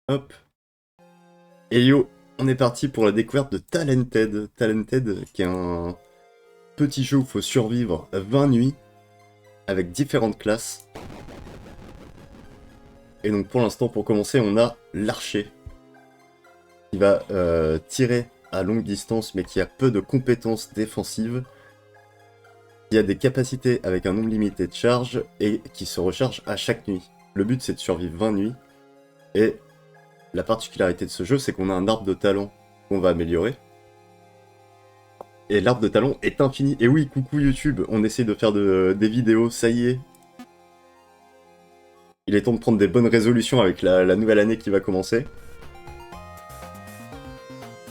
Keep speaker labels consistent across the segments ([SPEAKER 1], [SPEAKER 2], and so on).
[SPEAKER 1] Hop. Et yo, on est parti pour la découverte de Talented. Talented, qui est un petit jeu où il faut survivre 20 nuits avec différentes classes. Et donc pour l'instant, pour commencer, on a l'archer qui va tirer à longue distance mais qui a peu de compétences défensives. Qui a des capacités avec un nombre limité de charges et qui se recharge à chaque nuit. Le but c'est de survivre 20 nuits. Et la particularité de ce jeu, c'est qu'on a un arbre de talent qu'on va améliorer. Et l'arbre de talent est infini. Et oui, coucou YouTube, on essaie de faire des vidéos, ça y est. Il est temps de prendre des bonnes résolutions avec la nouvelle année qui va commencer.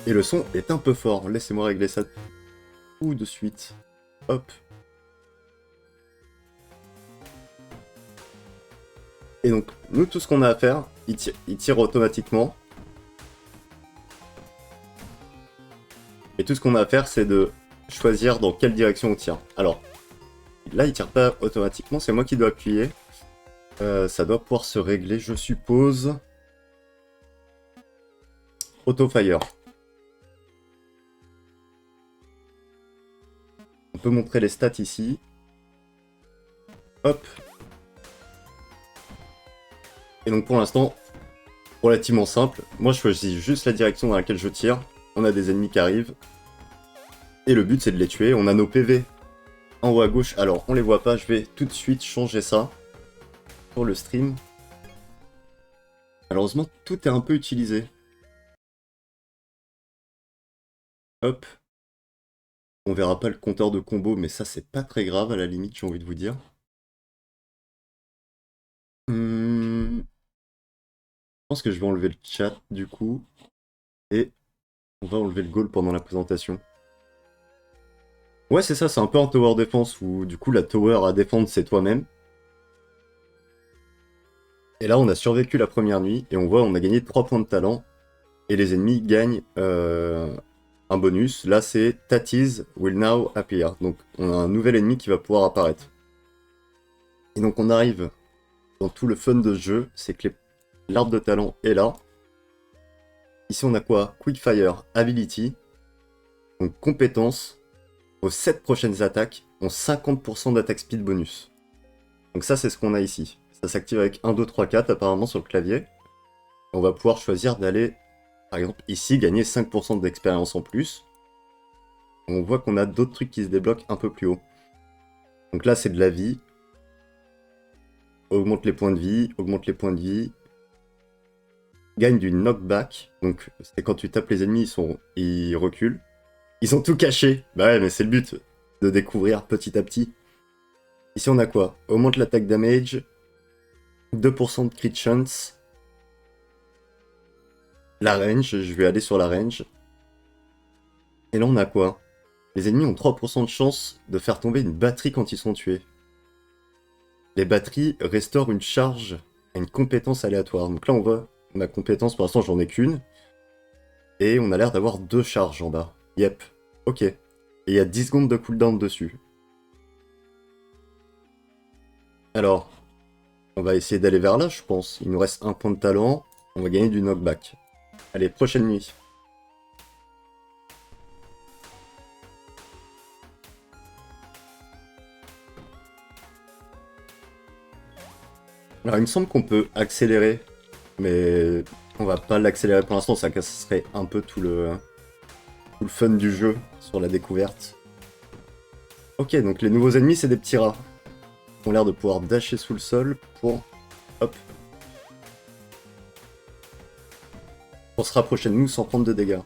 [SPEAKER 1] Et le son est un peu fort, laissez-moi régler ça tout de suite. Hop. Et donc, nous, tout ce qu'on a à faire, il tire automatiquement. Et tout ce qu'on a à faire, c'est de choisir dans quelle direction on tire. Alors, là, il tire pas automatiquement, c'est moi qui dois appuyer. Ça doit pouvoir se régler, je suppose. Auto-fire. On peut montrer les stats ici. Hop. Et donc pour l'instant, relativement simple. Moi, je choisis juste la direction dans laquelle je tire. On a des ennemis qui arrivent. Et le but, c'est de les tuer. On a nos PV en haut à gauche. Alors, on les voit pas. Je vais tout de suite changer ça pour le stream. Malheureusement, tout est un peu utilisé. Hop. On verra pas le compteur de combo, mais ça, c'est pas très grave à la limite, j'ai envie de vous dire. Je pense que je vais enlever le chat, du coup. Et on va enlever le goal pendant la présentation. Ouais, c'est ça, c'est un peu un tower defense où, du coup, la tower à défendre, c'est toi-même. Et là, on a survécu la première nuit, et on voit, on a gagné 3 points de talent. Et les ennemis gagnent un bonus. Là, c'est Tatis will now appear. Donc, on a un nouvel ennemi qui va pouvoir apparaître. Et donc, on arrive dans tout le fun de ce jeu, c'est que l'arbre de talent est là. Ici, on a quoi? Quickfire Ability. Donc, compétences. Vos 7 prochaines attaques ont 50% d'attaque speed bonus. Donc ça, c'est ce qu'on a ici. Ça s'active avec 1, 2, 3, 4 apparemment sur le clavier. On va pouvoir choisir d'aller, par exemple, ici, gagner 5% d'expérience en plus. On voit qu'on a d'autres trucs qui se débloquent un peu plus haut. Donc là, c'est de la vie. Augmente les points de vie, augmente les points de vie. Gagne du knockback. Donc c'est quand tu tapes les ennemis, ils reculent. Ils ont tout caché. Bah ouais, mais c'est le but de découvrir petit à petit. Ici, on a quoi? Augmente l'attaque damage. 2% de crit chance. La range, je vais aller sur la range. Et là, on a quoi? Les ennemis ont 3% de chance de faire tomber une batterie quand ils sont tués. Les batteries restaurent une charge à une compétence aléatoire. Donc là, on voit ma compétence, pour l'instant, j'en ai qu'une. Et on a l'air d'avoir 2 charges en bas. Yep. Ok. Et il y a 10 secondes de cooldown dessus. Alors, on va essayer d'aller vers là, je pense. Il nous reste 1 point de talent. On va gagner du knockback. Allez, prochaine nuit. Alors, il me semble qu'on peut accélérer. Mais on va pas l'accélérer pour l'instant. Ça casserait un peu tout le fun du jeu sur la découverte. Ok, donc les nouveaux ennemis, c'est des petits rats. Ils ont l'air de pouvoir dasher sous le sol pour... Hop. Pour se rapprocher de nous sans prendre de dégâts.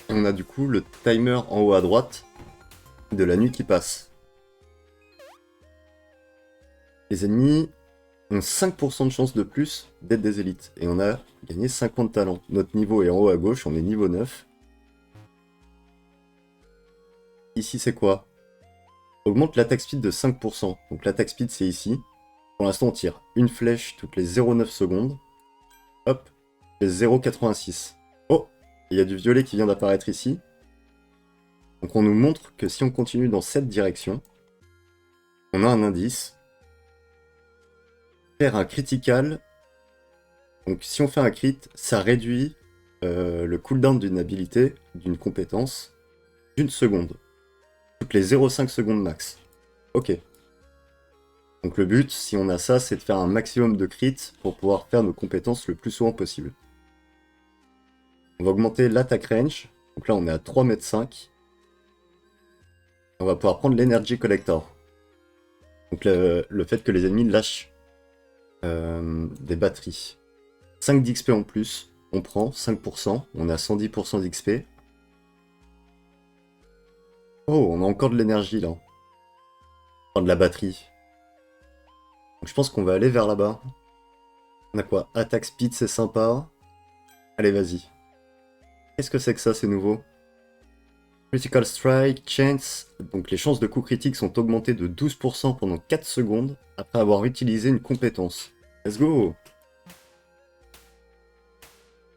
[SPEAKER 1] Et on a du coup le timer en haut à droite de la nuit qui passe. Les ennemis ont 5% de chance de plus d'être des élites. Et on a gagné 5 points de talent. Notre niveau est en haut à gauche, on est niveau 9. Ici c'est quoi? Augmente l'attaque speed de 5%. Donc l'attaque speed c'est ici. Pour l'instant on tire une flèche toutes les 0,9 secondes. Hop, fait 0,86. Oh, il y a du violet qui vient d'apparaître ici. Donc on nous montre que si on continue dans cette direction, On a un indice. Faire un critical. Donc si on fait un crit, ça réduit le cooldown d'une habilité, d'une compétence, d'une seconde. Toutes les 0,5 secondes max. Ok. Donc le but, si on a ça, c'est de faire un maximum de crits pour pouvoir faire nos compétences le plus souvent possible. On va augmenter l'attaque range. Donc là, on est à 3,5 m. On va pouvoir prendre l'Energy Collector. Donc le fait que les ennemis lâchent des batteries. 5 d'XP en plus, on prend 5%, on a 110% d'XP. Oh, on a encore de l'énergie là. Enfin, de la batterie. Donc je pense qu'on va aller vers là-bas. On a quoi? Attack speed, c'est sympa. Allez, vas-y. Qu'est-ce que c'est que ça, c'est nouveau? Critical strike, chance. Donc les chances de coup critique sont augmentées de 12% pendant 4 secondes après avoir utilisé une compétence. Let's go!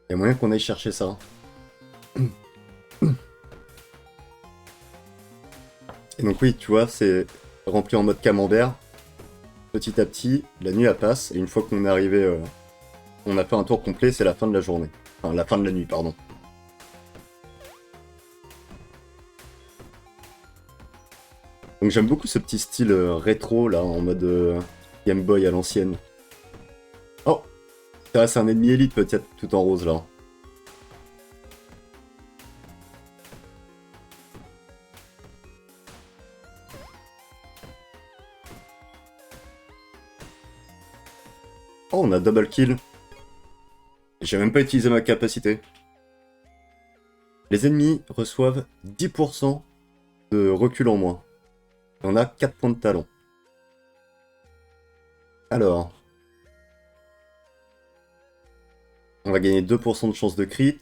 [SPEAKER 1] Il y a moyen qu'on aille chercher ça. Et donc oui, tu vois, c'est rempli en mode camembert. Petit à petit, la nuit elle passe, et une fois qu'on est arrivé, on a fait un tour complet, c'est la fin de la journée. Enfin, la fin de la nuit, pardon. Donc j'aime beaucoup ce petit style rétro, là, en mode Game Boy à l'ancienne. Oh! Ça, c'est un ennemi élite, peut-être, tout en rose, là. Oh, on a double kill. J'ai même pas utilisé ma capacité. Les ennemis reçoivent 10% de recul en moins. Et on a 4 points de talent. Alors... On va gagner 2% de chance de crit,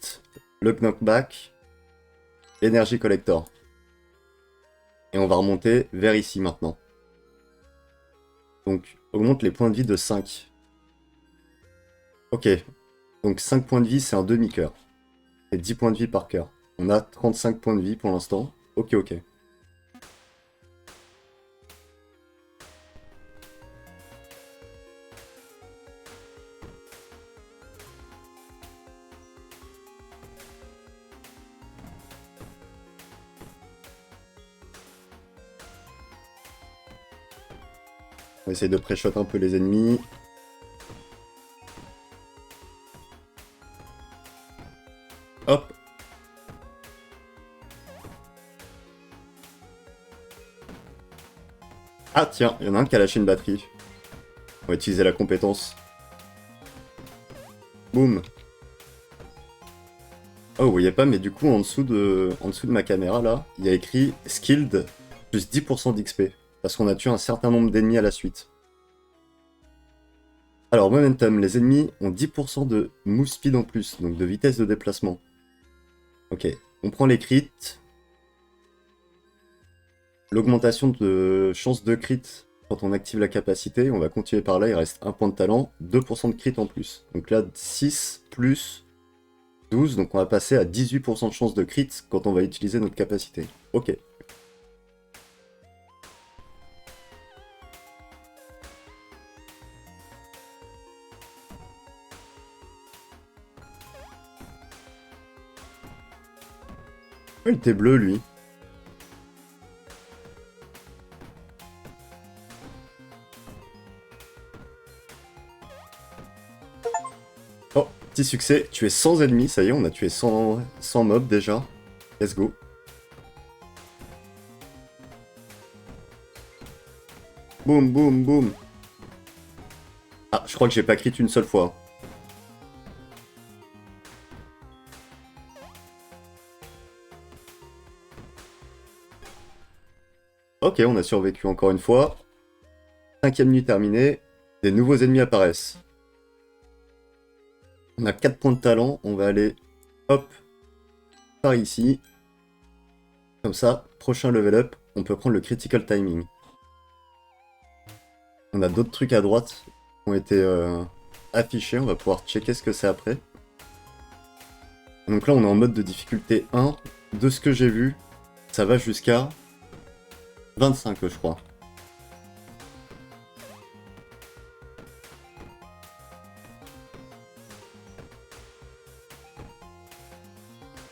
[SPEAKER 1] le knockback, l'énergie collector. Et on va remonter vers ici maintenant. Donc, augmente les points de vie de 5. Ok. Donc 5 points de vie, c'est un demi-cœur. Et 10 points de vie par cœur. On a 35 points de vie pour l'instant. Ok, ok. On va essayer de pré-shot un peu les ennemis. Hop. Ah tiens, il y en a un qui a lâché une batterie. On va utiliser la compétence. Boum. Oh, vous voyez pas, mais du coup, en dessous de ma caméra, là, il y a écrit Skilled plus 10% d'XP. Parce qu'on a tué un certain nombre d'ennemis à la suite. Alors, Momentum, les ennemis ont 10% de move speed en plus, donc de vitesse de déplacement. Ok, on prend les crits. L'augmentation de chance de crit quand on active la capacité, on va continuer par là, il reste 1 point de talent, 2% de crit en plus. Donc là, 6 plus 12, donc on va passer à 18% de chance de crit quand on va utiliser notre capacité. Ok. Oh, il était bleu, lui. Oh, petit succès, tuer 100 ennemis, ça y est, on a tué 100 mobs déjà. Let's go. Boum, boum, boum. Ah, je crois que j'ai pas crit une seule fois. Ok, on a survécu encore une fois. 5ème nuit terminée. Des nouveaux ennemis apparaissent. On a 4 points de talent. On va aller, hop, par ici. Comme ça, prochain level up, on peut prendre le critical timing. On a d'autres trucs à droite qui ont été affichés. On va pouvoir checker ce que c'est après. Donc là, on est en mode de difficulté 1. De ce que j'ai vu, ça va jusqu'à 25, je crois.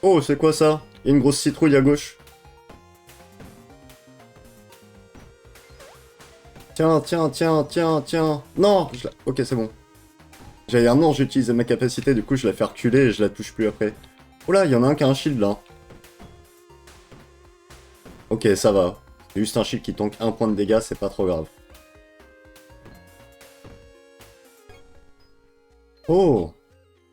[SPEAKER 1] Oh, c'est quoi ça? Il y a une grosse citrouille à gauche. Tiens, tiens, tiens, tiens, tiens. Non, ok, c'est bon. J'allais dire non, j'ai utilisé ma capacité, du coup je la fais reculer et je la touche plus après. Oula, il y en a un qui a un shield là. Ok, ça va. C'est juste un shield qui tank 1 point de dégâts, c'est pas trop grave. Oh!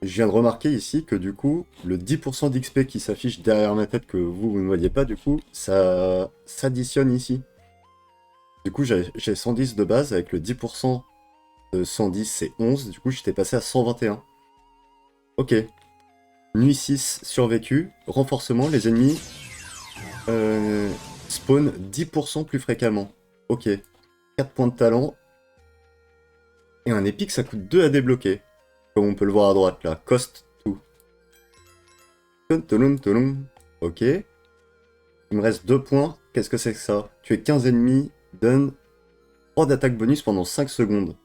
[SPEAKER 1] Je viens de remarquer ici que du coup, le 10% d'XP qui s'affiche derrière ma tête que vous ne voyez pas, du coup, ça s'additionne ici. Du coup, j'ai 110 de base, avec le 10% de 110, c'est 11, du coup, j'étais passé à 121. Ok. Nuit 6 survécu, renforcement, les ennemis spawn 10% plus fréquemment. Ok. 4 points de talent. Et un épique, ça coûte 2 à débloquer. Comme on peut le voir à droite là. Cost 2. Tum, tum. Ok. Il me reste 2 points. Qu'est-ce que c'est que ça? Tuer 15 ennemis donne 3 d'attaque bonus pendant 5 secondes.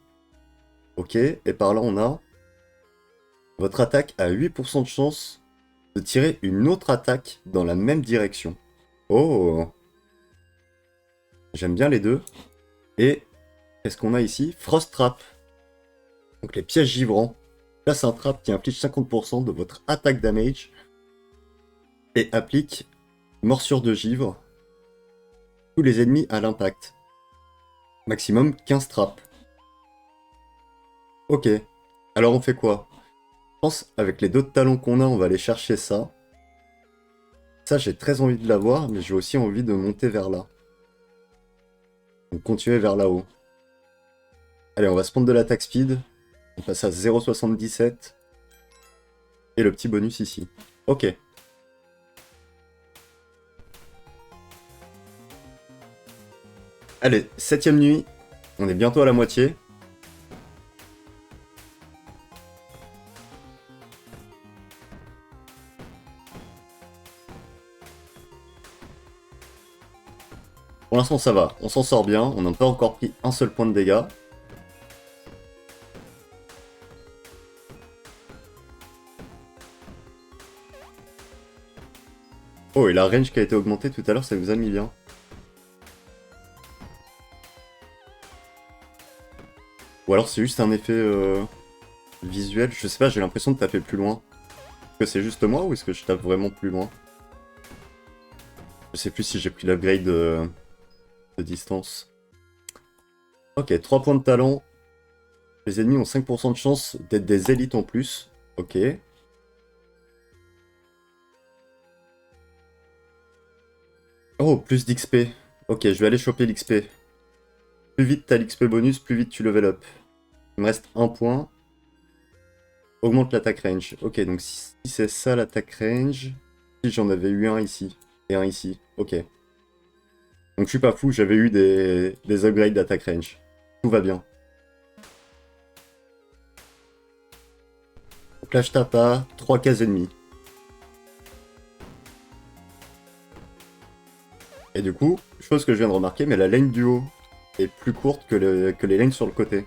[SPEAKER 1] Ok. Et par là, on a... Votre attaque a 8% de chance de tirer une autre attaque dans la même direction. Oh! J'aime bien les deux. Et qu'est-ce qu'on a ici? Frost Trap. Donc les pièges givrants. Là, c'est un trap qui inflige 50% de votre attaque damage et applique morsure de givre tous les ennemis à l'impact. Maximum 15 traps. Ok. Alors on fait quoi? Je pense avec les deux talents qu'on a, on va aller chercher ça. Ça, j'ai très envie de l'avoir, mais j'ai aussi envie de monter vers là. Donc continuer vers là-haut. Allez, on va se prendre de l'attaque speed. On passe à 0,77. Et le petit bonus ici. Ok. Allez, 7ème nuit. On est bientôt à la moitié. Pour l'instant, ça va. On s'en sort bien. On n'a pas encore pris un seul point de dégâts. Oh, et la range qui a été augmentée tout à l'heure, ça vous a mis bien. Ou alors c'est juste un effet visuel. Je sais pas, j'ai l'impression de taper plus loin. Est-ce que c'est juste moi ou est-ce que je tape vraiment plus loin? Je sais plus si j'ai pris l'upgrade de distance. Ok, 3 points de talent. Les ennemis ont 5% de chance d'être des élites en plus. Ok. Oh, plus d'XP. Ok, je vais aller choper l'XP. Plus vite t'as l'XP bonus, plus vite tu level up. Il me reste un point. Augmente l'attaque range. Ok, donc si c'est ça l'attaque range... Si j'en avais eu un ici. Et un ici. Ok. Donc je suis pas fou, j'avais eu des upgrades d'attaque range. Tout va bien. Donc là je tape à 3 cases ennemies. Et du coup, chose que je viens de remarquer, mais la lane du haut est plus courte que les lanes sur le côté.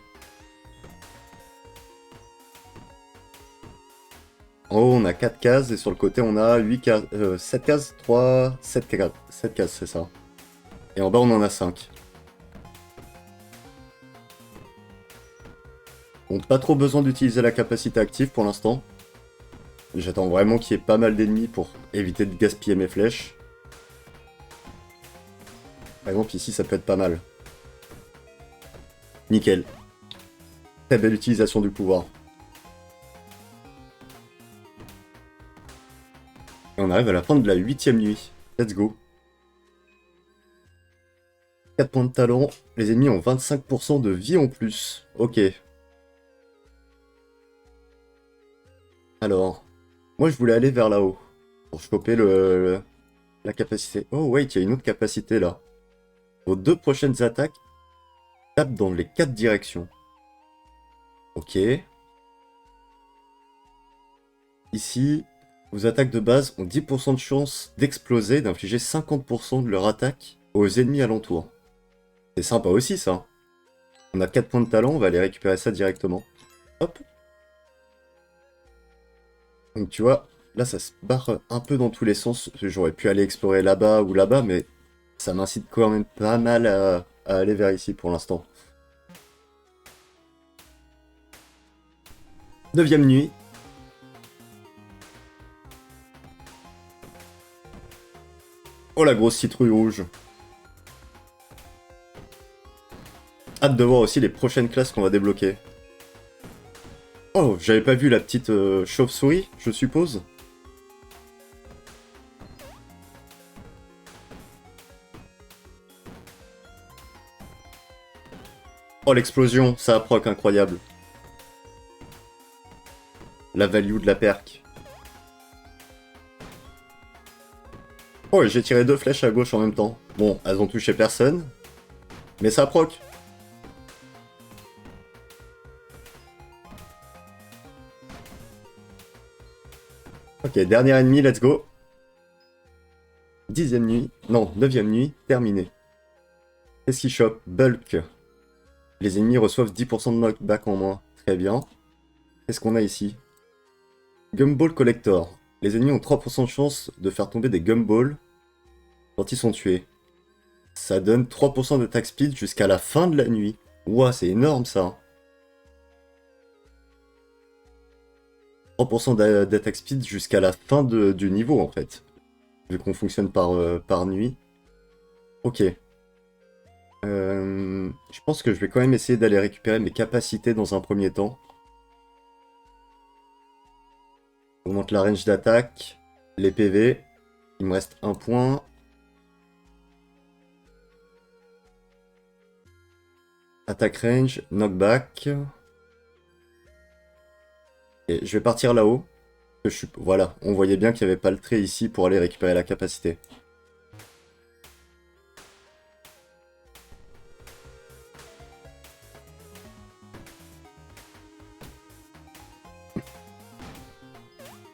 [SPEAKER 1] En haut on a 4 cases et sur le côté on a 8 cases, 7 cases, 3, 7 cases, 7 cases c'est ça. Et en bas on en a 5. Donc pas trop besoin d'utiliser la capacité active pour l'instant. J'attends vraiment qu'il y ait pas mal d'ennemis pour éviter de gaspiller mes flèches. Par exemple ici ça peut être pas mal. Nickel. Très belle utilisation du pouvoir. Et on arrive à la fin de la 8ème nuit. Let's go. 4 points de talent. Les ennemis ont 25% de vie en plus. Ok. Alors, moi je voulais aller vers là-haut. Pour choper la capacité. Oh wait, il y a une autre capacité là. Vos 2 prochaines attaques tapent dans les 4 directions. Ok. Ici, vos attaques de base ont 10% de chance d'exploser, d'infliger 50% de leur attaque aux ennemis alentours. C'est sympa aussi ça. On a 4 points de talent, on va aller récupérer ça directement. Hop. Donc tu vois, Là, ça se barre un peu dans tous les sens. J'aurais pu aller explorer là-bas ou là-bas, mais ça m'incite quand même pas mal à aller vers ici pour l'instant. 9e nuit. Oh la grosse citrouille rouge. Hâte de voir aussi les prochaines classes qu'on va débloquer. Oh, j'avais pas vu la petite chauve-souris, je suppose. Oh l'explosion, ça a proc incroyable. La value de la perk. Oh, j'ai tiré 2 flèches à gauche en même temps. Bon, elles ont touché personne, mais ça proc. Ok, dernier ennemi, let's go. 10e nuit, non, 9e nuit, terminé. Qu'est-ce qui chope? Bulk. Les ennemis reçoivent 10% de knockback en moins. Très bien. Qu'est-ce qu'on a ici? Gumball Collector. Les ennemis ont 3% de chance de faire tomber des gumballs quand ils sont tués. Ça donne 3% d'attack speed jusqu'à la fin de la nuit. Ouah, c'est énorme ça. 3% d'attack speed jusqu'à la fin du niveau en fait. Vu qu'on fonctionne par nuit. Ok. Je pense que je vais quand même essayer d'aller récupérer mes capacités dans un premier temps. Augmente la range d'attaque, les PV. Il me reste un point. Attack range, knockback. Et je vais partir là-haut. Voilà, on voyait bien qu'il n'y avait pas le trait ici pour aller récupérer la capacité.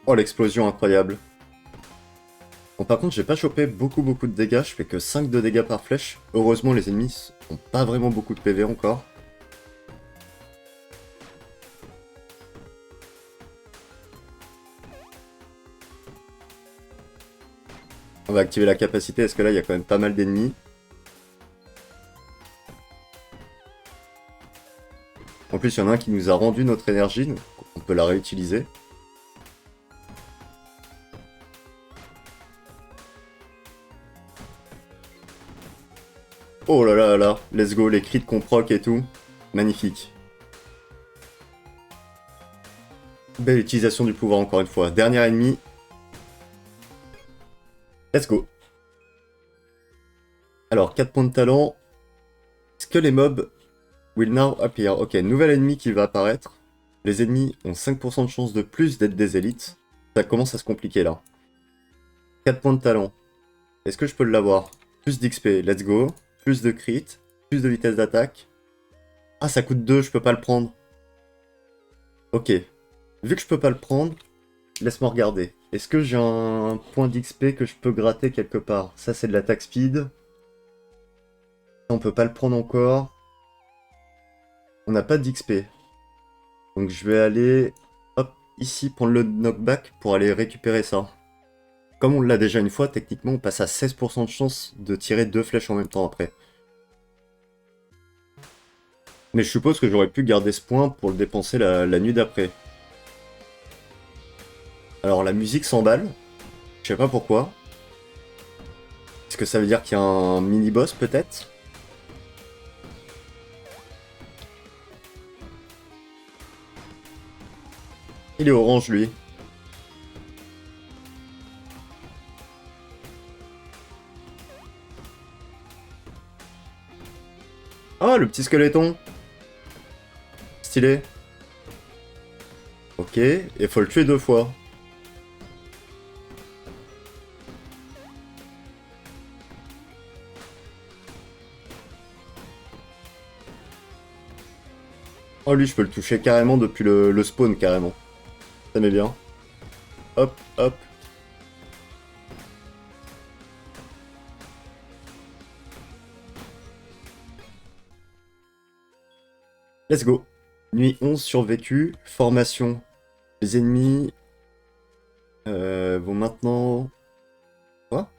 [SPEAKER 1] Oh, l'explosion incroyable. Bon, par contre, j'ai pas chopé beaucoup de dégâts. Je fais que 5 de dégâts par flèche. Heureusement, les ennemis ont pas vraiment beaucoup de PV encore. On va activer la capacité, parce que là, il y a quand même pas mal d'ennemis. En plus, il y en a un qui nous a rendu notre énergie, donc on peut la réutiliser. Oh là là là là, let's go, les crits qu'on proc et tout. Magnifique. Belle utilisation du pouvoir encore une fois. Dernier ennemi. Let's go. Alors, 4 points de talent. Est-ce que les mobs will now appear? Ok, nouvel ennemi qui va apparaître. Les ennemis ont 5% de chance de plus d'être des élites. Ça commence à se compliquer là. 4 points de talent. Est-ce que je peux l'avoir? Plus d'XP, let's go. Plus de crit. Plus de vitesse d'attaque. Ah, ça coûte 2, je peux pas le prendre. Ok. Vu que je peux pas le prendre, laisse-moi regarder. Est-ce que j'ai un point d'XP que je peux gratter quelque part? Ça, c'est de l'attaque speed. On peut pas le prendre encore. On n'a pas d'XP. Donc je vais aller, hop, ici, prendre le knockback pour aller récupérer ça. Comme on l'a déjà une fois, techniquement, on passe à 16% de chance de tirer 2 flèches en même temps après. Mais je suppose que j'aurais pu garder ce point pour le dépenser la nuit d'après. Alors la musique s'emballe. Je sais pas pourquoi. Est-ce que ça veut dire qu'il y a un mini-boss peut-être? Il est orange lui. Ah, le petit squeletton. Stylé. Ok, et faut le tuer 2 fois. Oh lui, je peux le toucher carrément depuis le spawn carrément. Ça m'est bien. Hop, hop. Let's go. Nuit 11 survécu. Formation. Les ennemis vont maintenant... Quoi?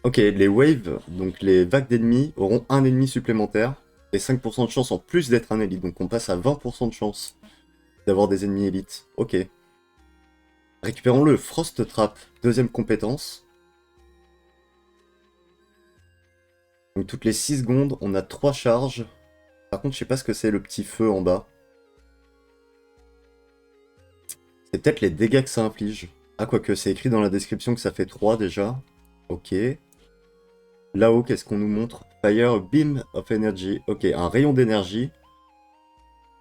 [SPEAKER 1] Ok, les waves, donc les vagues d'ennemis, auront un ennemi supplémentaire et 5% de chance en plus d'être un élite. Donc on passe à 20% de chance d'avoir des ennemis élites. Ok. Récupérons le Frost Trap, deuxième compétence. Donc toutes les 6 secondes, on a 3 charges. Par contre, je sais pas ce que c'est le petit feu en bas. C'est peut-être les dégâts que ça inflige. Ah, quoique, c'est écrit dans la description que ça fait 3 déjà. Ok. Là-haut, qu'est-ce qu'on nous montre? Fire Beam of Energy. Ok, un rayon d'énergie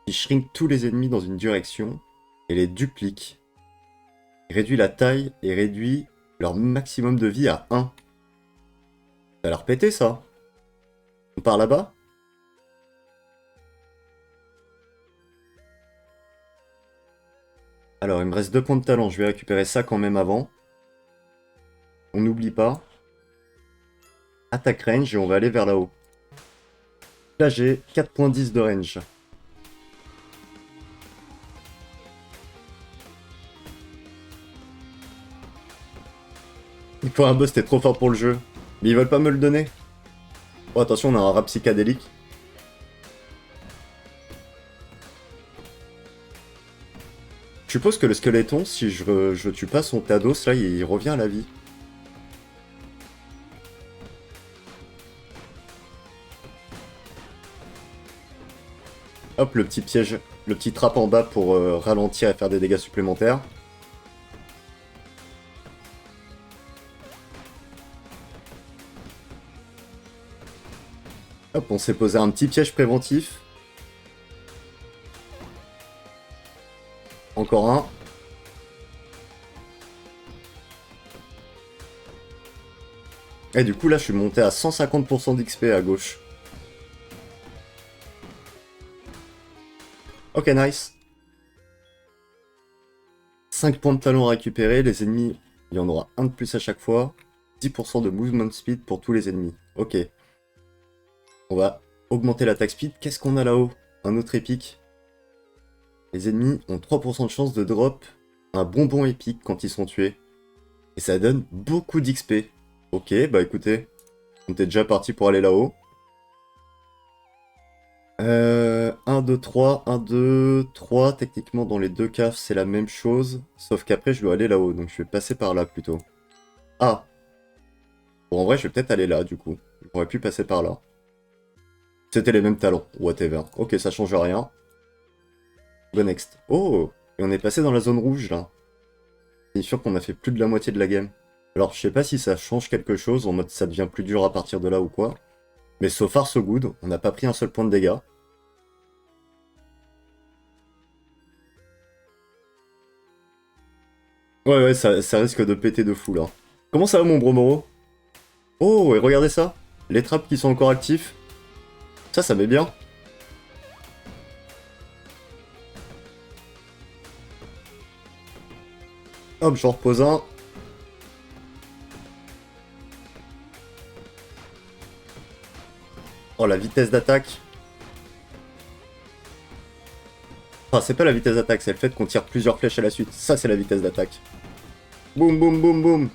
[SPEAKER 1] qui shrink tous les ennemis dans une direction et les duplique. Il réduit la taille et réduit leur maximum de vie à 1. Ça a l'air pété ça. On part là-bas? Alors, il me reste 2 points de talent. Je vais récupérer ça quand même avant. On n'oublie pas. Attaque range et on va aller vers là-haut. Là, j'ai 4.10 de range. Il faut un boss, t'es trop fort pour le jeu. Mais ils veulent pas me le donner. Oh, attention, on a un rap psychédélique. Je suppose que le squeletton, si je tue pas son Tados, là, il revient à la vie. Hop, le petit piège, le petit trap en bas pour ralentir et faire des dégâts supplémentaires. Hop, on s'est posé un petit piège préventif. Encore un. Et du coup, là, je suis monté à 150% d'XP à gauche. Ok, nice. 5 points de talent récupérés. Les ennemis, il y en aura un de plus à chaque fois. 10% de movement speed pour tous les ennemis. Ok. On va augmenter l'attaque speed. Qu'est-ce qu'on a là-haut? Un autre épique. Les ennemis ont 3% de chance de drop un bonbon épique quand ils sont tués. Et ça donne beaucoup d'XP. Ok, bah écoutez, on était déjà parti pour aller là-haut. 1, 2, 3, 1, 2, 3. Techniquement, dans les deux caves, c'est la même chose. Sauf qu'après, je dois aller là-haut. Donc, je vais passer par là, plutôt. Ah! Bon, en vrai, je vais peut-être aller là, du coup. J'aurais pu passer par là. C'était les mêmes talents. Whatever. Ok, ça change rien. Go next. Oh! Et on est passé dans la zone rouge, là. C'est sûr qu'on a fait plus de la moitié de la game. Alors, je sais pas si ça change quelque chose, en mode ça devient plus dur à partir de là ou quoi. Mais so far so good, on n'a pas pris un seul point de dégâts. Ouais, ouais, ça risque de péter de fou, là. Comment ça va, mon Bromoro? Oh, et regardez ça! Les trappes qui sont encore actifs. Ça met bien. Hop, j'en repose un. Oh, la vitesse d'attaque. Enfin, c'est pas la vitesse d'attaque, c'est le fait qu'on tire plusieurs flèches à la suite. Ça, c'est la vitesse d'attaque. Boum, boum, boum, boum.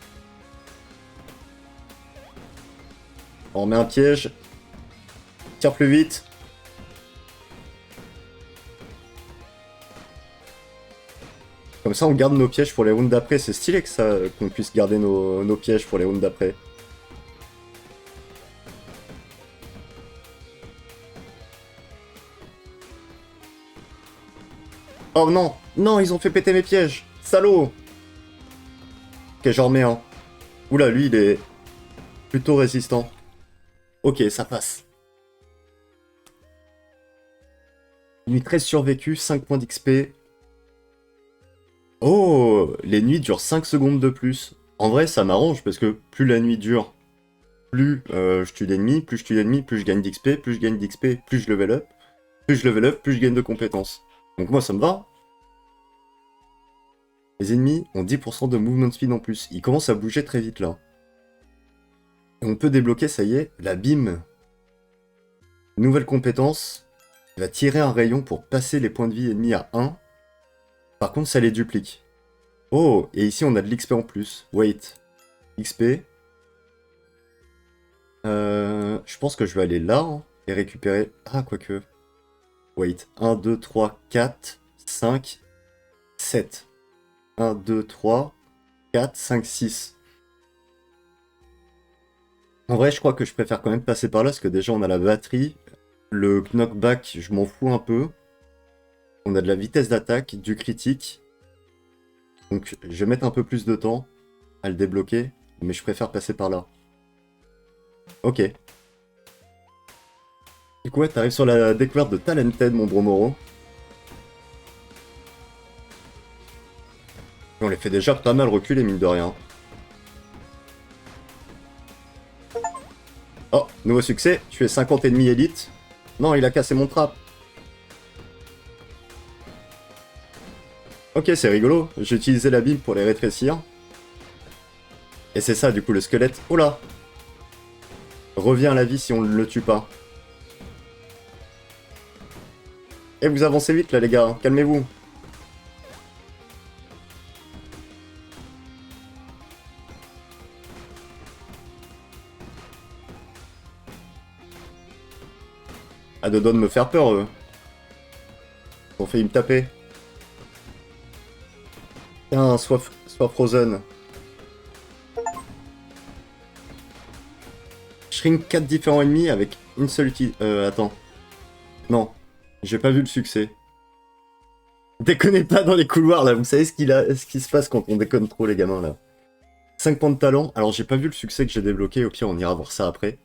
[SPEAKER 1] On met un piège. Tire plus vite. Comme ça, on garde nos pièges pour les rounds d'après. C'est stylé que ça, qu'on puisse garder nos pièges pour les rounds d'après. Oh non! Non, ils ont fait péter mes pièges! Salaud! Ok, j'en remets un. Oula, lui, il est plutôt résistant. Ok, ça passe. Nuit 13 survécu, 5 points d'XP. Oh! Les nuits durent 5 secondes de plus. En vrai, ça m'arrange parce que plus la nuit dure, plus je tue d'ennemis, plus je tue d'ennemis, plus je gagne d'XP, plus je gagne d'XP, plus je level up, plus je level up, plus je gagne de compétences. Donc moi, ça me va. Les ennemis ont 10% de movement speed en plus. Ils commencent à bouger très vite là. Et on peut débloquer, ça y est, la BIM. Nouvelle compétence. Il va tirer un rayon pour passer les points de vie ennemis à 1. Par contre, ça les duplique. Oh, et ici on a de l'XP en plus. Wait. XP. Je pense que je vais aller là hein, et récupérer... Ah, quoique. Wait. 1, 2, 3, 4, 5, 7. 1, 2, 3, 4, 5, 6. En vrai, je crois que je préfère quand même passer par là, parce que déjà on a la batterie. Le knockback, je m'en fous un peu. On a de la vitesse d'attaque, du critique. Donc je vais mettre un peu plus de temps à le débloquer, mais je préfère passer par là. Ok. Du coup, ouais, t'arrives sur la découverte de Talented, mon Bromoro. Et on les fait déjà pas mal reculer, mine de rien. Oh, nouveau succès, je fais 50 ennemis élite. Non, il a cassé mon trap. Ok, c'est rigolo. J'ai utilisé la Bible pour les rétrécir. Et c'est ça, du coup, le squelette. Oh là! Revient à la vie si on ne le tue pas. Et vous avancez vite, là, les gars. Calmez-vous. À deux doigts de me faire peur, eux. Ils ont failli me taper. Tiens, sois frozen. Shrink 4 différents ennemis avec une seule utilité. Attends. Non. J'ai pas vu le succès. Déconnez pas dans les couloirs, là. Vous savez ce qui se passe quand on déconne trop, les gamins, là. 5 points de talent. Alors, j'ai pas vu le succès que j'ai débloqué. Au pire, on ira voir ça après.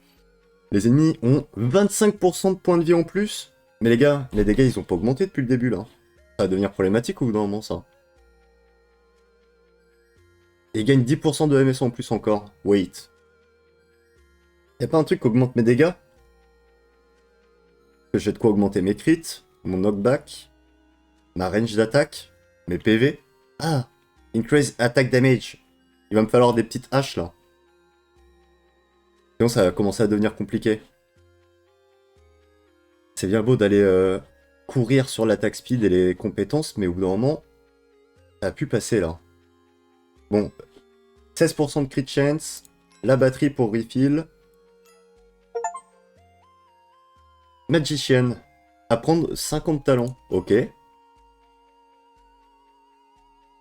[SPEAKER 1] Les ennemis ont 25% de points de vie en plus. Mais les gars, les dégâts, ils ont pas augmenté depuis le début, là. Ça va devenir problématique au bout d'un moment, ça. Et ils gagnent 10% de MS en plus encore. Wait. Y'a pas un truc qui augmente mes dégâts? Que j'ai de quoi augmenter mes crits, mon knockback, ma range d'attaque, mes PV. Ah! Increase attack damage. Il va me falloir des petites haches, là. Sinon, ça va commencer à devenir compliqué. C'est bien beau d'aller courir sur l'attaque speed et les compétences, mais au bout d'un moment, ça a pu passer, là. Bon, 16% de crit chance, la batterie pour refill. Magician. Apprendre 50 talents. Ok.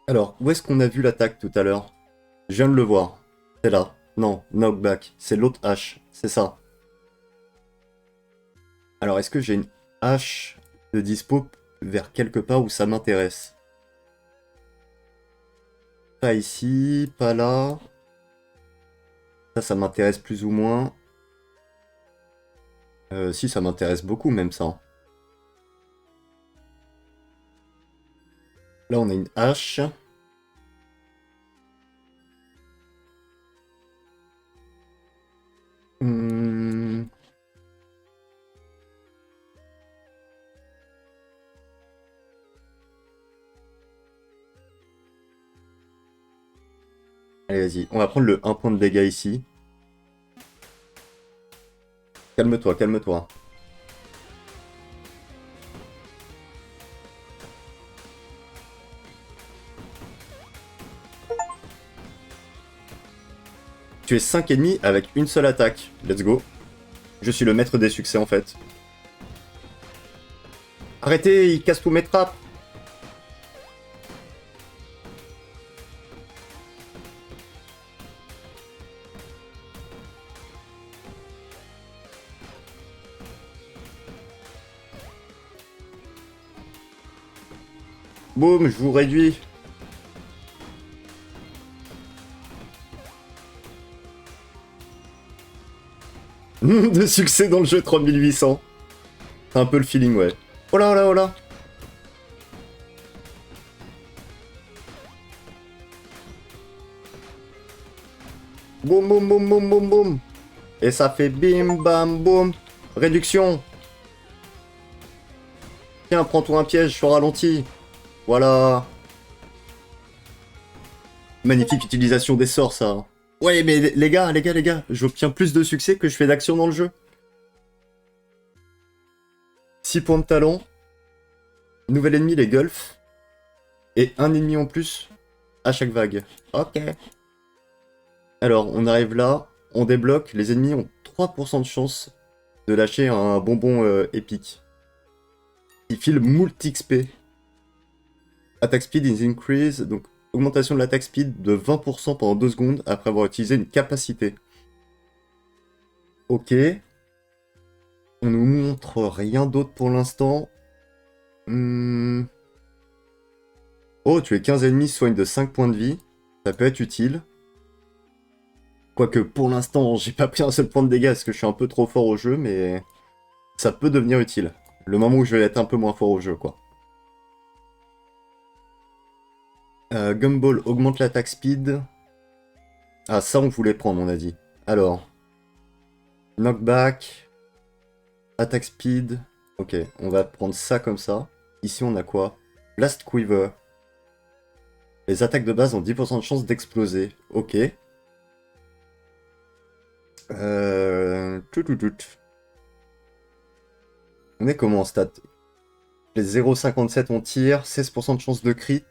[SPEAKER 1] Alors, où est-ce qu'on a vu l'attaque tout à l'heure? Je viens de le voir. C'est là. Non, knockback. C'est l'autre hache. C'est ça. Alors, est-ce que j'ai une hache de dispo vers quelque part où ça m'intéresse? Pas ici, pas là. Ça m'intéresse plus ou moins. Si, ça m'intéresse beaucoup même ça. Là, on a une hache. Hmm. Allez, vas-y. On va prendre le 1 point de dégâts ici. Calme-toi, calme-toi. Tu es 5 ennemis avec une seule attaque. Let's go. Je suis le maître des succès en fait. Arrêtez, il casse tous mes trappes. Boum, je vous réduis. De succès dans le jeu 3800. C'est un peu le feeling, ouais. Oh là, oh là, oh là. Boum, boum, boum, boum, boum, boum. Et ça fait bim, bam, boum. Réduction. Tiens, prends-toi un piège, je suis ralenti. Voilà. Magnifique utilisation des sorts, ça. Ouais, mais les gars, j'obtiens plus de succès que je fais d'action dans le jeu. 6 points de talent. Nouvel ennemi, les Gulfs. Et un ennemi en plus. à chaque vague. Ok. Alors, on arrive là, on débloque, les ennemis ont 3% de chance de lâcher un bonbon épique. Il file multi XP. Attack speed is increased, donc augmentation de l'attaque speed de 20% pendant 2 secondes après avoir utilisé une capacité. Ok. On nous montre rien d'autre pour l'instant. Oh, tuer 15 ennemis soigne de 5 points de vie. Ça peut être utile. Quoique pour l'instant, j'ai pas pris un seul point de dégâts parce que je suis un peu trop fort au jeu, mais ça peut devenir utile. Le moment où je vais être un peu moins fort au jeu, quoi. Gumball augmente l'attaque speed. Ah, ça on voulait prendre, on a dit. Alors, knockback, attaque speed. Ok, on va prendre ça comme ça. Ici, on a quoi? Blast Quiver. Les attaques de base ont 10% de chance d'exploser. Ok. Tout, tout, tout. On est comment en stat? Les 0,57 on tire, 16% de chance de crit.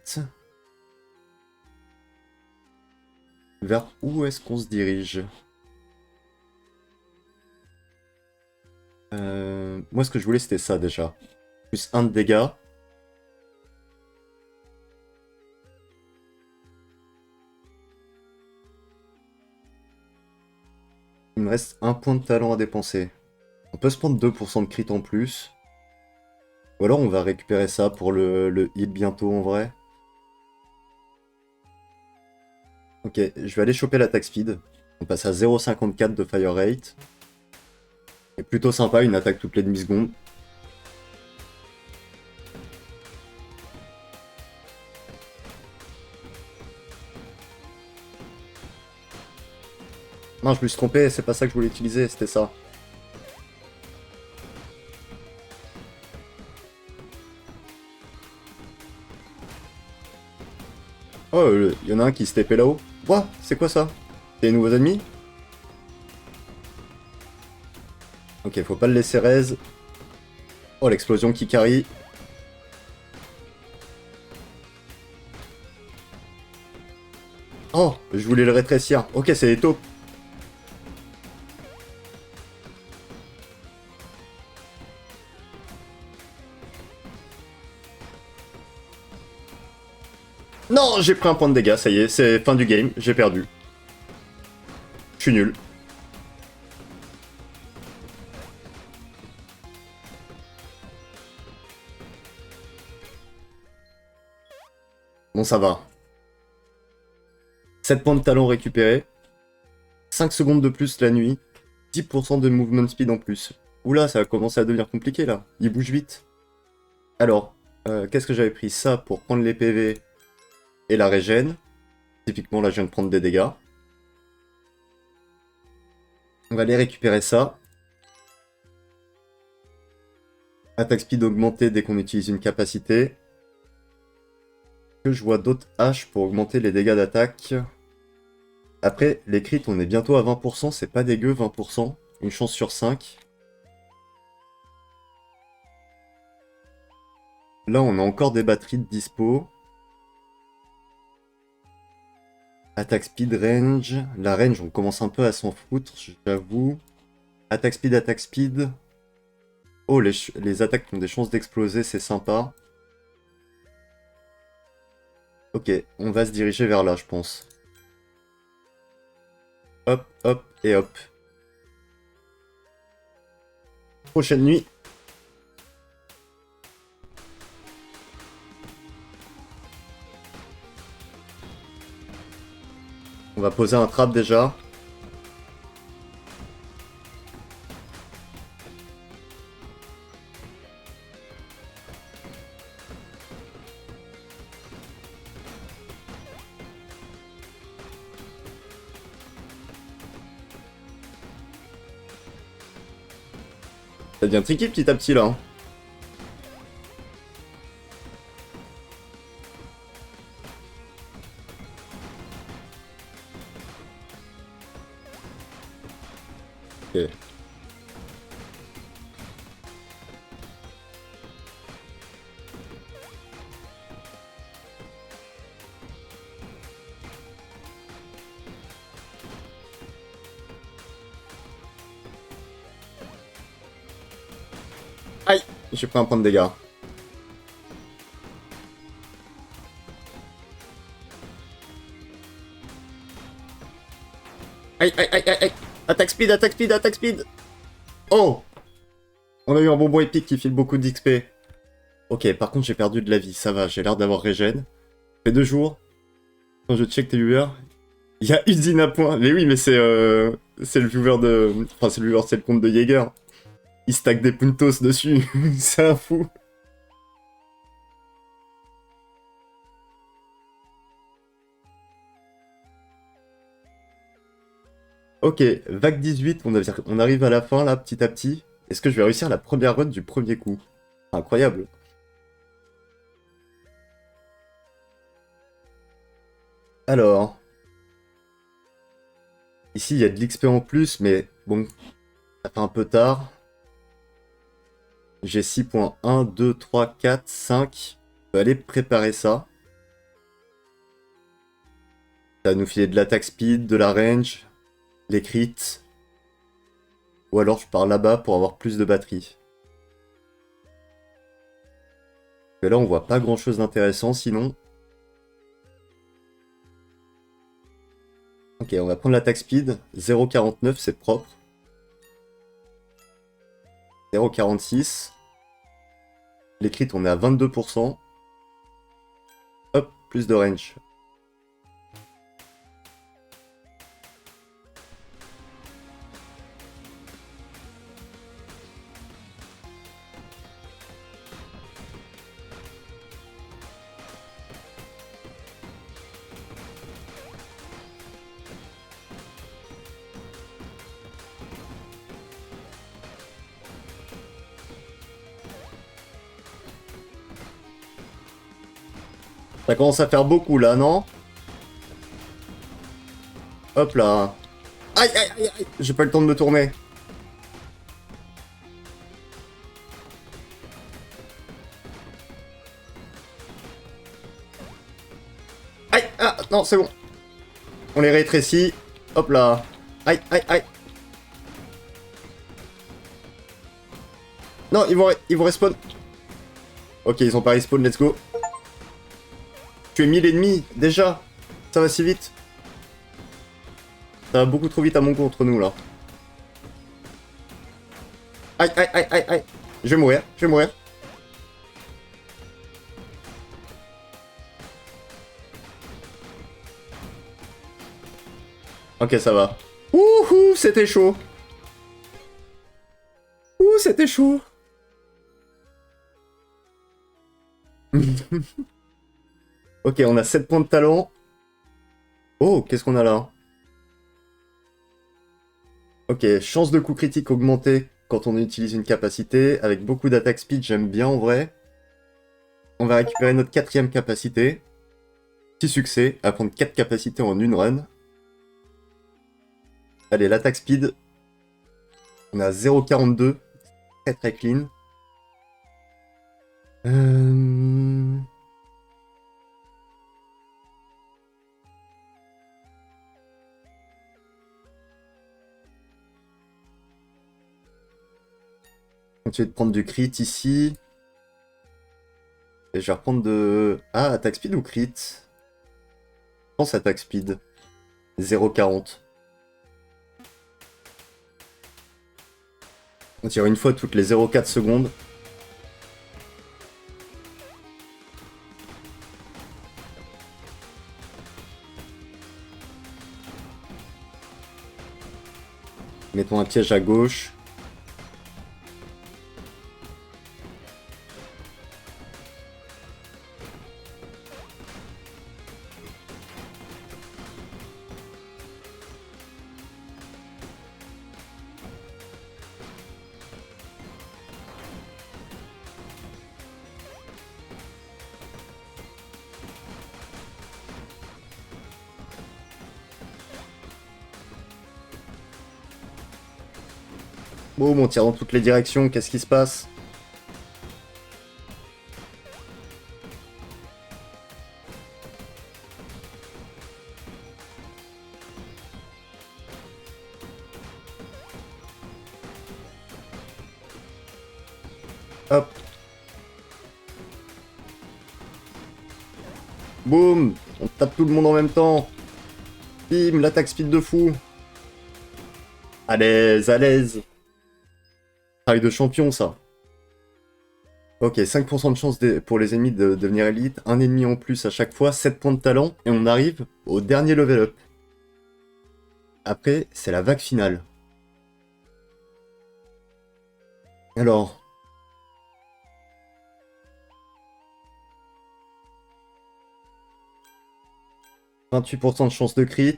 [SPEAKER 1] Vers où est-ce qu'on se dirige? Moi ce que je voulais c'était ça déjà. Plus 1 de dégâts. Il me reste 1 point de talent à dépenser. On peut se prendre 2% de crit en plus. Ou alors on va récupérer ça pour le heal bientôt en vrai. Ok, je vais aller choper l'attaque speed. On passe à 0,54 de fire rate. C'est plutôt sympa, une attaque toutes les demi-secondes. Non, je me suis trompé, c'est pas ça que je voulais utiliser, c'était ça. Oh, il y en a un qui se TP là-haut. Ouah, c'est quoi ça? C'est les nouveaux ennemis? Ok, faut pas le laisser raise. Oh, l'explosion qui carry. Oh, je voulais le rétrécir. Ok, c'est les taupes. Non, j'ai pris un point de dégâts, ça y est, c'est fin du game, j'ai perdu. Je suis nul. Bon, ça va. 7 points de talent récupérés. 5 secondes de plus la nuit. 10% de movement speed en plus. Oula, ça va commencer à devenir compliqué là. Il bouge vite. Alors, qu'est-ce que j'avais pris? Ça pour prendre les PV et la régène. Typiquement, là, je viens de prendre des dégâts. On va aller récupérer ça. Attaque speed augmentée dès qu'on utilise une capacité. Que je vois d'autres haches pour augmenter les dégâts d'attaque. Après, les crits, on est bientôt à 20%, c'est pas dégueu, 20%. Une chance sur 5. Là, on a encore des batteries de dispo. Attaque speed, range. La range, on commence un peu à s'en foutre, j'avoue. Attaque speed, attaque speed. Oh, les attaques qui ont des chances d'exploser, c'est sympa. Ok, on va se diriger vers là, je pense. Hop, hop et hop. Prochaine nuit. On va poser un trap déjà. Ça devient tricky petit à petit là. Hein. Ok. Aïe! J'ai pris un point de dégâts. Aïe, aïe, aïe, aïe, aïe! Attaque speed, attaque speed, attaque speed! Oh! On a eu un bonbon épique qui file beaucoup d'XP. Ok, par contre j'ai perdu de la vie, ça va, j'ai l'air d'avoir régène. Ça fait 2 jours. Quand je check tes viewers, il y a usine à point. Mais oui, mais c'est le viewer de... Enfin, c'est le viewer, c'est le compte de Jaeger. Il stack des puntos dessus. C'est un fou. Ok, vague 18, on arrive à la fin là, petit à petit. Est-ce que je vais réussir la première run du premier coup? Incroyable. Alors, ici il y a de l'XP en plus, mais bon, ça fait un peu tard. J'ai 6.1, 2, 3, 4, 5. On peut aller préparer ça. Ça va nous filer de l'attaque speed, de la range, les crits. Ou alors je pars là-bas pour avoir plus de batterie. Mais là on voit pas grand chose d'intéressant sinon. Ok, on va prendre l'attaque speed. 0,49 c'est propre. 0,46. Les crits on est à 22%. Hop, plus de range. Ça commence à faire beaucoup là, non? Hop là. Aïe, aïe, aïe, aïe. J'ai pas le temps de me tourner. Aïe, ah, non, c'est bon. On les rétrécit. Hop là. Aïe, aïe, aïe. Non, ils vont respawn. Ok, ils ont pas respawn, let's go. Tu es 1000 ennemis, déjà. Ça va si vite. Ça va beaucoup trop vite à mon goût entre nous, là. Aïe, aïe, aïe, aïe, aïe. Je vais mourir, je vais mourir. Ok, ça va. Ouhou, c'était chaud. Ouh, c'était chaud. Ok, on a 7 points de talent. Oh, qu'est-ce qu'on a là? Ok, chance de coup critique augmentée quand on utilise une capacité. Avec beaucoup d'attaque speed, j'aime bien en vrai. On va récupérer notre 4ème capacité. Petit succès, à prendre 4 capacités en une run. Allez, l'attaque speed. On a 0,42. Très très clean. Euh... Continuer de prendre du crit ici. Et je vais reprendre de... Ah, attaque speed ou crit? Je pense attaque speed. 0,40. On tire une fois toutes les 0,4 secondes. Mettons un piège à gauche. Boum, on tire dans toutes les directions, qu'est-ce qui se passe? Hop. Boum. On tape tout le monde en même temps. Bim, l'attaque speed de fou. À l'aise, à l'aise. Travail de champion, ça. Ok, 5% de chance pour les ennemis de devenir élite, un ennemi en plus à chaque fois, 7 points de talent, et on arrive au dernier level up. Après, c'est la vague finale. Alors... 28% de chance de crit.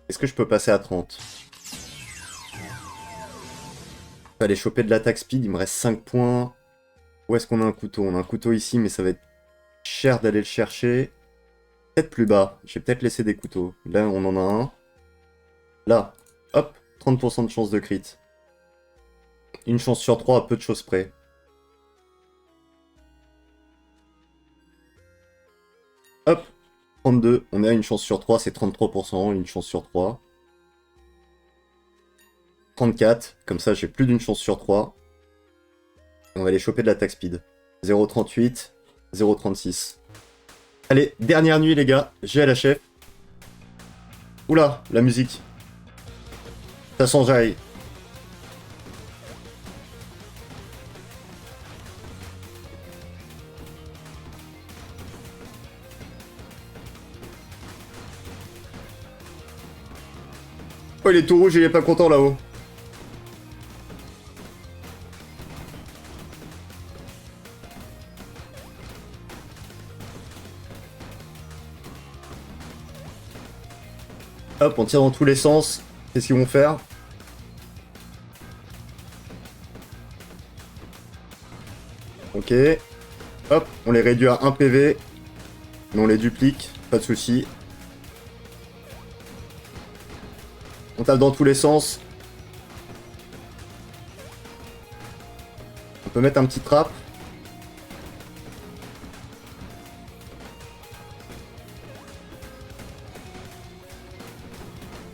[SPEAKER 1] Est-ce que je peux passer à 30? Je vais aller choper de l'attaque speed, il me reste 5 points. Où est-ce qu'on a un couteau? On a un couteau ici, mais ça va être cher d'aller le chercher. Peut-être plus bas. Je vais peut-être laisser des couteaux. Là, on en a un. Là. Hop. 30% de chance de crit. Une chance sur 3 à peu de choses près. Hop. 32. On est à une chance sur 3, c'est 33%. Une chance sur 3. 34. Comme ça, j'ai plus d'une chance sur 3. On va aller choper de l'attaque speed. 0,38. 0,36. Allez, dernière nuit, les gars. J'ai à la chef. Oula, la musique. Ça s'enjaille. Oh, il est tout rouge, il est pas content là-haut. Hop, on tire dans tous les sens. Qu'est-ce qu'ils vont faire? Ok. Hop, on les réduit à 1 PV. Mais on les duplique, pas de soucis. On tape dans tous les sens. On peut mettre un petit trap.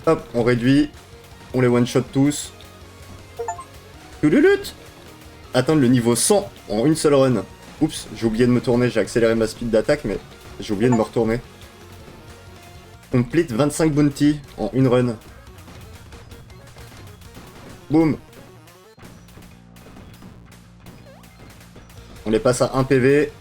[SPEAKER 1] Hop, on réduit. On les one-shot tous. Toulouloute. Atteindre le niveau 100 en une seule run. Oups, j'ai oublié de me tourner, j'ai accéléré ma speed d'attaque, mais j'ai oublié de me retourner. Complete 25 bounty en une run. Boum. On les passe à 1 PV.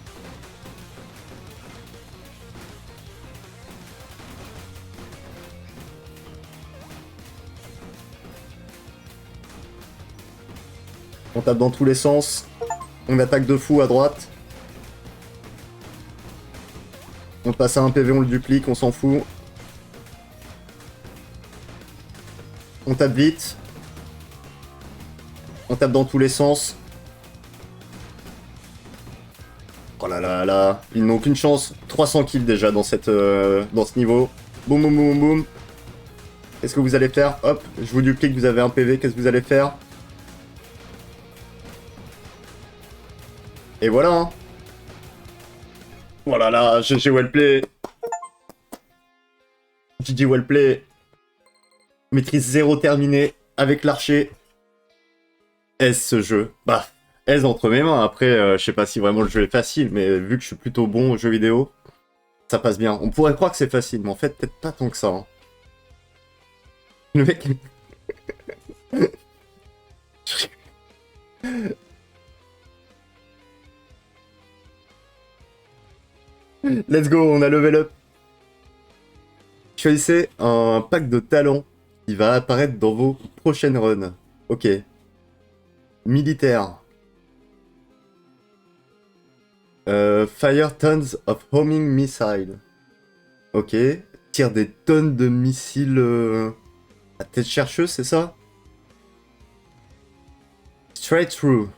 [SPEAKER 1] On tape dans tous les sens. On attaque de fou à droite. On passe à 1 PV, on le duplique, on s'en fout. On tape vite. On tape dans tous les sens. Oh là là là. Ils n'ont aucune chance. 300 kills déjà dans ce niveau. Boum boum boum boum. Qu'est-ce que vous allez faire? Hop, je vous duplique, vous avez un PV, qu'est-ce que vous allez faire? Et voilà hein. Voilà là, GG Wellplay. GG Wellplay. Maîtrise 0 terminée avec l'archer. Aise ce jeu. Bah, aise entre mes mains. Après, je sais pas si vraiment le jeu est facile, mais vu que je suis plutôt bon aux jeux vidéo, ça passe bien. On pourrait croire que c'est facile, mais en fait, peut-être pas tant que ça. Hein. Le mec... Let's go, on a level up. Choisissez un pack de talents qui va apparaître dans vos prochaines runs. Ok. Militaire. Fire tons of homing missiles. Ok. Tire des tonnes de missiles à tête chercheuse, c'est ça? Straight through.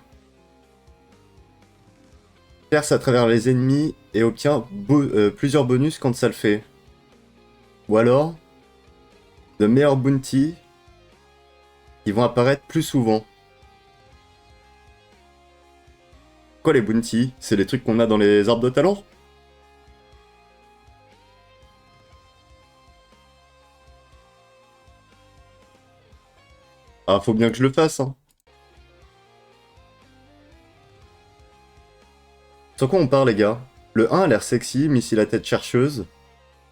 [SPEAKER 1] Perce à travers les ennemis et obtient plusieurs bonus quand ça le fait. Ou alors, de meilleurs bounty qui vont apparaître plus souvent. Quoi les bounty? C'est les trucs qu'on a dans les arbres de talent? Ah, faut bien que je le fasse, hein. Sur quoi on part, les gars? Le 1 a l'air sexy, missile à tête chercheuse.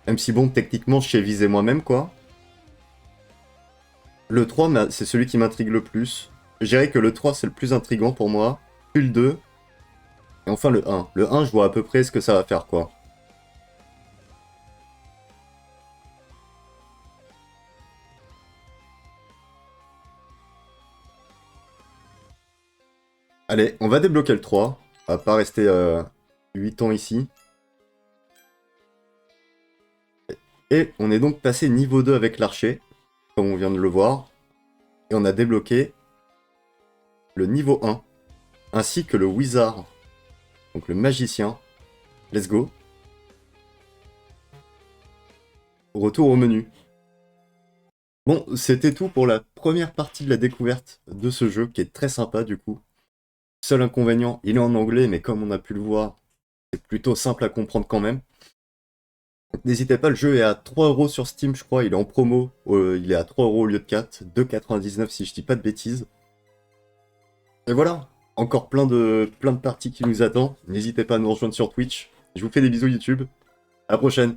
[SPEAKER 1] Même si bon, techniquement, je sais viser moi-même, quoi. Le 3, c'est celui qui m'intrigue le plus. Je dirais que le 3, c'est le plus intriguant pour moi. Puis le 2. Et enfin le 1. Le 1, je vois à peu près ce que ça va faire, quoi. Allez, on va débloquer le 3. On va pas rester 8 ans ici. Et on est donc passé niveau 2 avec l'archer, comme on vient de le voir. Et on a débloqué le niveau 1, ainsi que le wizard, donc le magicien. Let's go. Retour au menu. Bon, c'était tout pour la première partie de la découverte de ce jeu, qui est très sympa du coup. Seul inconvénient, il est en anglais, mais comme on a pu le voir, c'est plutôt simple à comprendre quand même. N'hésitez pas, le jeu est à 3€ sur Steam, je crois, il est en promo. Il est à 3€ au lieu de 4, 2,99 si je dis pas de bêtises. Et voilà, encore plein de parties qui nous attendent. N'hésitez pas à nous rejoindre sur Twitch. Je vous fais des bisous YouTube. À la prochaine.